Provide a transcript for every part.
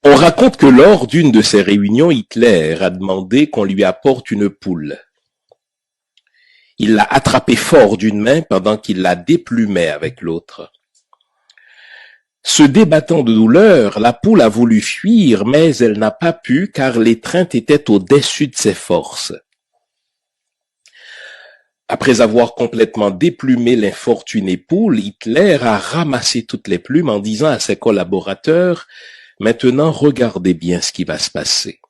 On raconte que lors d'une de ces réunions, Hitler a demandé qu'on lui apporte une poule. Il l'a attrapée fort d'une main pendant qu'il la déplumait avec l'autre. Se débattant de douleur, la poule a voulu fuir, mais elle n'a pas pu car l'étreinte était au-dessus de ses forces. Après avoir complètement déplumé l'infortunée poule, Hitler a ramassé toutes les plumes en disant à ses collaborateurs « Maintenant, regardez bien ce qui va se passer ».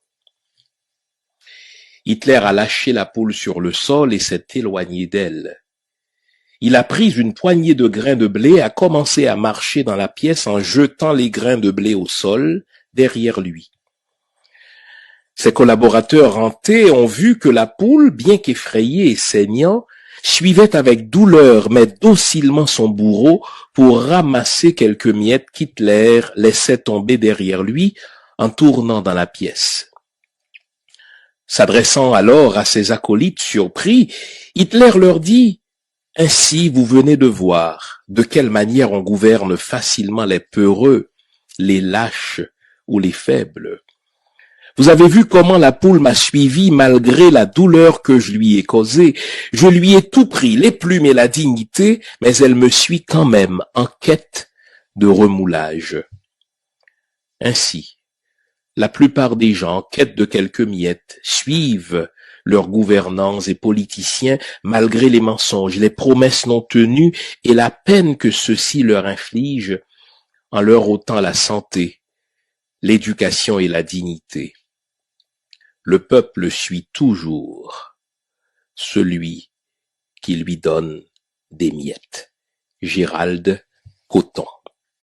Hitler a lâché la poule sur le sol et s'est éloigné d'elle. Il a pris une poignée de grains de blé et a commencé à marcher dans la pièce en jetant les grains de blé au sol derrière lui. Ses collaborateurs hantés ont vu que la poule, bien qu'effrayée et saignant, suivait avec douleur mais docilement son bourreau pour ramasser quelques miettes qu'Hitler laissait tomber derrière lui en tournant dans la pièce. S'adressant alors à ses acolytes surpris, Hitler leur dit « Ainsi vous venez de voir de quelle manière on gouverne facilement les peureux, les lâches ou les faibles. Vous avez vu comment la poule m'a suivi malgré la douleur que je lui ai causée. Je lui ai tout pris, les plumes et la dignité, mais elle me suit quand même en quête de remoulage. Ainsi, la plupart des gens en quête de quelques miettes suivent leurs gouvernants et politiciens malgré les mensonges, les promesses non tenues et la peine que ceux-ci leur infligent en leur ôtant la santé, l'éducation et la dignité. Le peuple suit toujours celui qui lui donne des miettes. Gérald Coton.